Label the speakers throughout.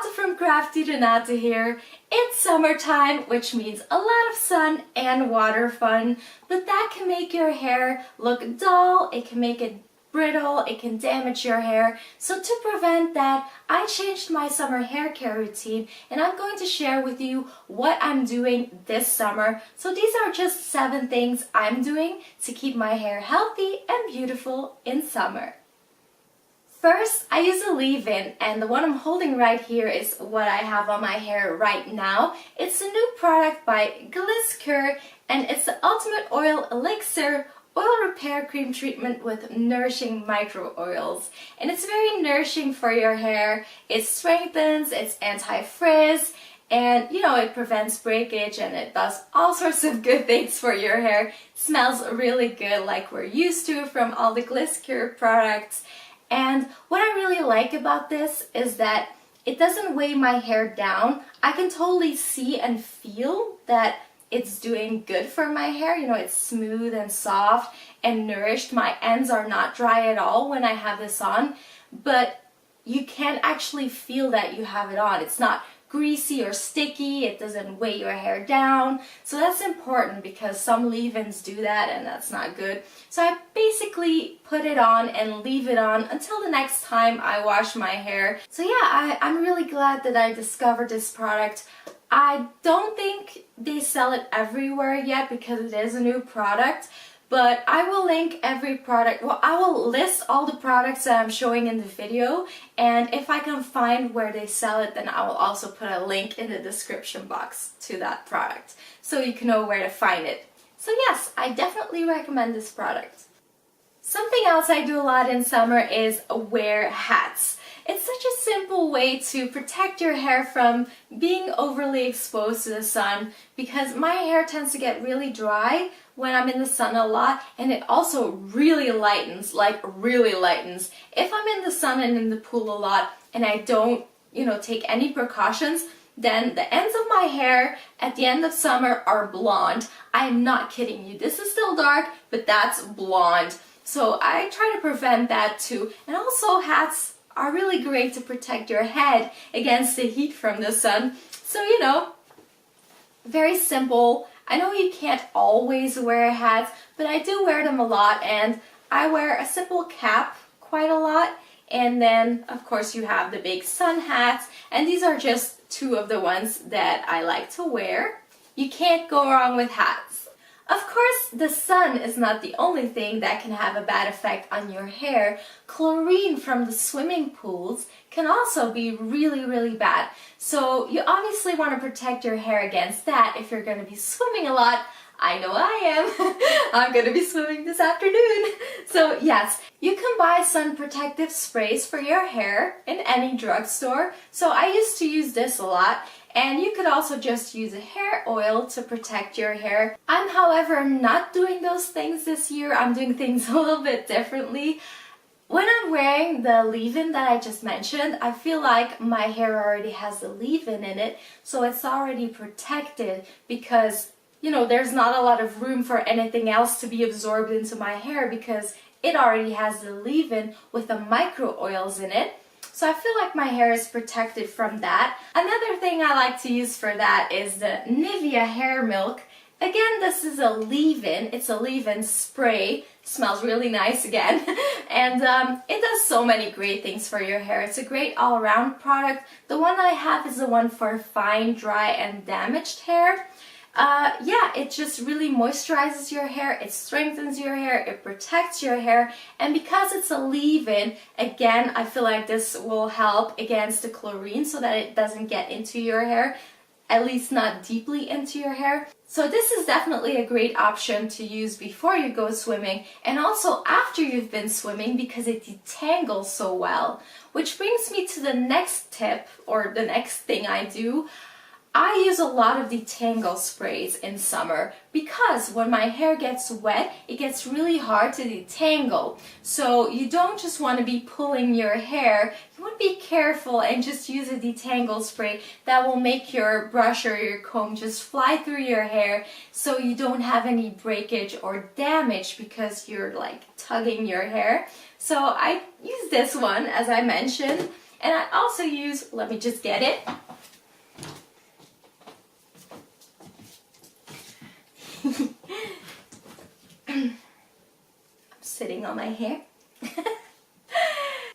Speaker 1: Renata from Crafty Renata here. It's summertime, which means a lot of sun and water fun, but that can make your hair look dull, it can make it brittle, it can damage your hair. So to prevent that, I changed my summer hair care routine and I'm going to share with you what I'm doing this summer. So these are just 7 things I'm doing to keep my hair healthy and beautiful in summer. First, I use a leave-in, and the one I'm holding right here is what I have on my hair right now. It's a new product by Gliss, and it's the Ultimate Oil Elixir Oil Repair Cream Treatment with nourishing micro oils. And it's very nourishing for your hair. It strengthens, it's anti-frizz, and it prevents breakage, and it does all sorts of good things for your hair. It smells really good like we're used to from all the Gliss products. And what I really like about this is that it doesn't weigh my hair down. I can totally see and feel that it's doing good for my hair. It's smooth and soft and nourished. My ends are not dry at all when I have this on, but you can actually feel that you have it on. It's not greasy or sticky, it doesn't weigh your hair down. So that's important because some leave-ins do that and that's not good. So I basically put it on and leave it on until the next time I wash my hair. So yeah, I'm really glad that I discovered this product. I don't think they sell it everywhere yet because it is a new product. But I will link every product, I will list all the products that I'm showing in the video, and if I can find where they sell it, then I will also put a link in the description box to that product, so you can know where to find it. So yes, I definitely recommend this product. Something else I do a lot in summer is wear hats. It's such a simple way to protect your hair from being overly exposed to the sun because my hair tends to get really dry when I'm in the sun a lot, and it also really lightens, like really lightens. If I'm in the sun and in the pool a lot and I don't, take any precautions, then the ends of my hair at the end of summer are blonde. I'm not kidding you. This is still dark, but that's blonde. So I try to prevent that too. And also hats are really great to protect your head against the heat from the sun. So, very simple. I know you can't always wear hats, but I do wear them a lot, and I wear a simple cap quite a lot. And then, of course, you have the big sun hats, and these are just 2 of the ones that I like to wear. You can't go wrong with hats. Of course, the sun is not the only thing that can have a bad effect on your hair. Chlorine from the swimming pools can also be really, really bad. So you obviously want to protect your hair against that if you're going to be swimming a lot. I know I am. I'm going to be swimming this afternoon. So yes, you can buy sun protective sprays for your hair in any drugstore. So I used to use this a lot. And you could also just use a hair oil to protect your hair. I'm, however, not doing those things this year. I'm doing things a little bit differently. When I'm wearing the leave-in that I just mentioned, I feel like my hair already has the leave-in in it, so it's already protected because, there's not a lot of room for anything else to be absorbed into my hair because it already has the leave-in with the micro oils in it. So I feel like my hair is protected from that. Another thing I like to use for that is the Nivea Hair Milk. Again, this is a leave-in. It's a leave-in spray. Smells really nice again. And it does so many great things for your hair. It's a great all-around product. The one I have is the one for fine, dry, and damaged hair. It just really moisturizes your hair, it strengthens your hair, it protects your hair, and because it's a leave-in, again, I feel like this will help against the chlorine so that it doesn't get into your hair, at least not deeply into your hair. So this is definitely a great option to use before you go swimming and also after you've been swimming because it detangles so well. Which brings me to the next tip, or the next thing I do. I use a lot of detangle sprays in summer because when my hair gets wet, it gets really hard to detangle. So you don't just want to be pulling your hair, you want to be careful and just use a detangle spray that will make your brush or your comb just fly through your hair so you don't have any breakage or damage because you're like tugging your hair. So I use this one, as I mentioned. And I also use, let me just get it. I'm sitting on my hair.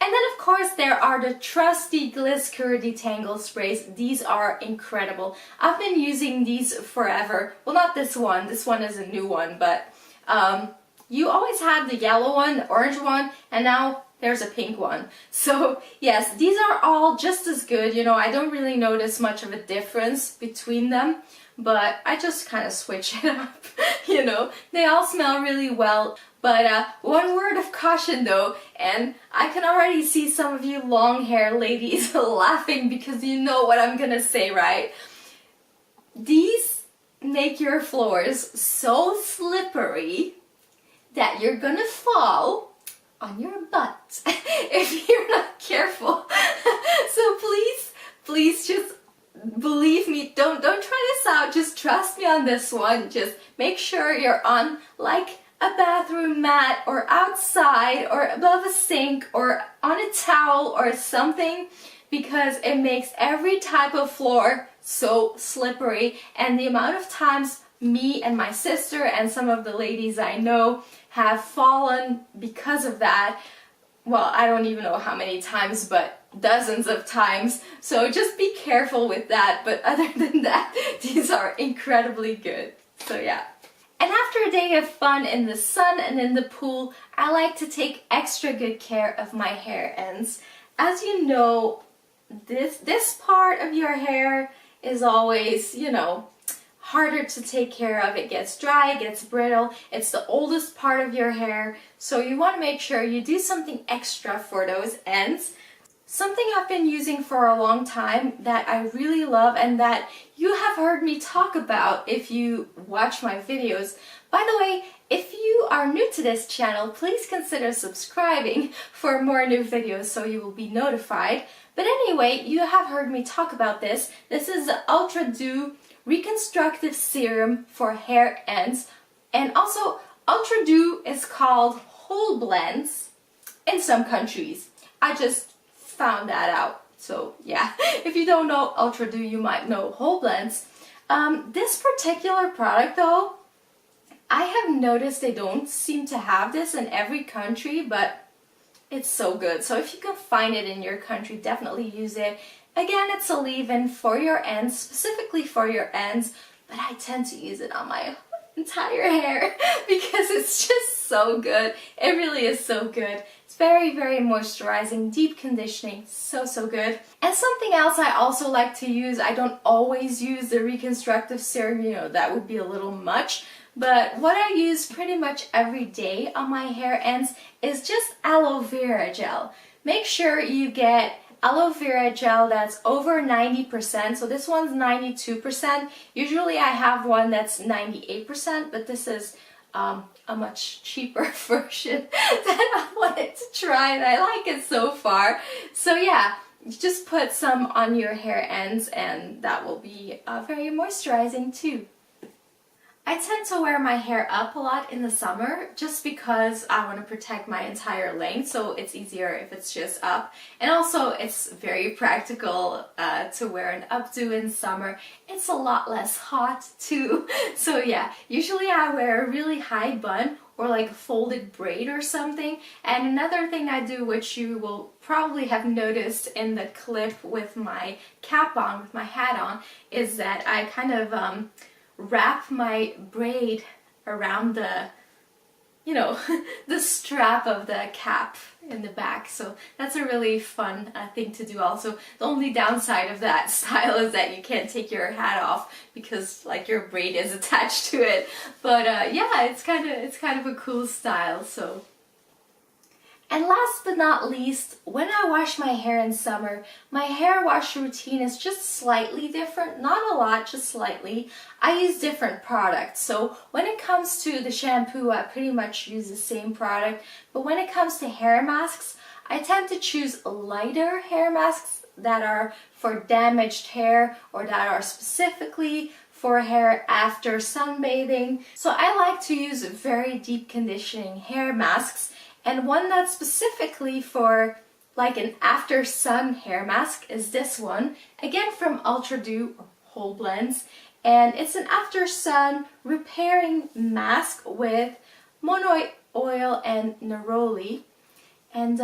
Speaker 1: And then of course there are the trusty Gliscor Detangle sprays. These are incredible. I've been using these forever. Well, not this one. This one is a new one, but you always had the yellow one, the orange one, and now there's a pink one. So yes, these are all just as good. You know, I don't really notice much of a difference between them, but I just kind of switch it up. You know, they all smell really well. But one word of caution though, and I can already see some of you long hair ladies laughing because you know what I'm gonna say, right? These make your floors so slippery that you're gonna fall on your butt if you're not careful. So please just believe me, don't try this out, just trust me on this one. Just make sure you're on like a bathroom mat or outside or above a sink or on a towel or something, because it makes every type of floor so slippery. And the amount of times me and my sister and some of the ladies I know have fallen because of that, well, I don't even know how many times, but dozens of times. So just be careful with that. But other than that, these are incredibly good. So yeah. And after a day of fun in the sun and in the pool, I like to take extra good care of my hair ends. As you know, this part of your hair is always, you know, harder to take care of. It gets dry, it gets brittle. It's the oldest part of your hair, so you want to make sure you do something extra for those ends. Something I've been using for a long time that I really love and that you have heard me talk about if you watch my videos. By the way, if you are new to this channel, please consider subscribing for more new videos so you will be notified. But anyway, you have heard me talk about this. This is the Ultra Dew Reconstructive Serum for hair ends. And also, Ultra Dew is called whole blends in some countries. I just found that out. So yeah, if you don't know Ultra Dew, you might know whole blends. This particular product though, I have noticed they don't seem to have this in every country, but it's so good. So if you can find it in your country, definitely use it. Again, it's a leave-in for your ends, specifically for your ends, but I tend to use it on my entire hair because it's just so good. It really is so good. It's very, very moisturizing, deep conditioning, so good. And something else I also like to use, I don't always use the reconstructive serum, you know, that would be a little much, but what I use pretty much every day on my hair ends is just aloe vera gel. Make sure you get aloe vera gel that's over 90%, so this one's 92%. Usually I have one that's 98%, but this is a much cheaper version that I wanted to try, and I like it so far. So yeah, you just put some on your hair ends and that will be very moisturizing too. I tend to wear my hair up a lot in the summer just because I want to protect my entire length, so it's easier if it's just up. And also it's very practical to wear an updo in summer. It's a lot less hot too. So yeah, usually I wear a really high bun or like a folded braid or something. And another thing I do, which you will probably have noticed in the clip with my cap on, with my hat on, is that I kind of wrap my braid around the, you know, the strap of the cap in the back. So that's a really fun thing to do also. The only downside of that style is that you can't take your hat off because like your braid is attached to it. But yeah, it's kind of a cool style. So. And last but not least, when I wash my hair in summer, my hair wash routine is just slightly different. Not a lot, just slightly. I use different products. So when it comes to the shampoo, I pretty much use the same product. But when it comes to hair masks, I tend to choose lighter hair masks that are for damaged hair or that are specifically for hair after sunbathing. So I like to use very deep conditioning hair masks. And one that's specifically for like an after sun hair mask is this one, again from Ultra Dew or Whole Blends, and it's an after sun repairing mask with monoid oil and neroli. And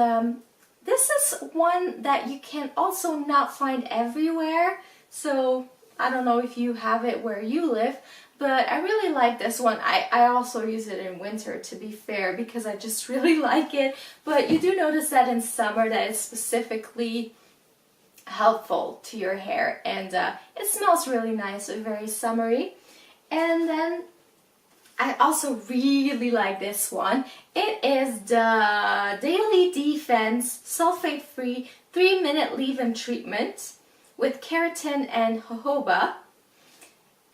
Speaker 1: this is one that you can also not find everywhere, so I don't know if you have it where you live, but I really like this one. I also use it in winter, to be fair, because I just really like it. But you do notice that in summer that it's specifically helpful to your hair, and it smells really nice, very summery. And then I also really like this one. It is the Daily Defense Sulfate-Free 3-Minute Leave-In Treatment with keratin and jojoba.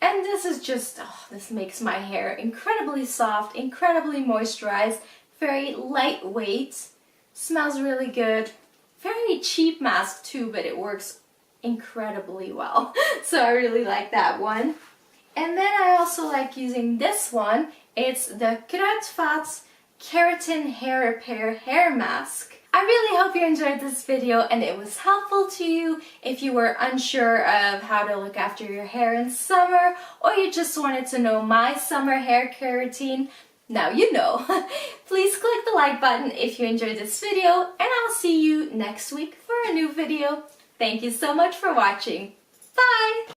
Speaker 1: And this is just, oh, this makes my hair incredibly soft, incredibly moisturized, very lightweight, smells really good. Very cheap mask too, but it works incredibly well. So I really like that one. And then I also like using this one. It's the Kruidvat's Keratin Hair Repair Hair Mask. I really hope you enjoyed this video and it was helpful to you if you were unsure of how to look after your hair in summer, or you just wanted to know my summer hair care routine. Now you know. Please click the like button if you enjoyed this video, and I'll see you next week for a new video. Thank you so much for watching. Bye!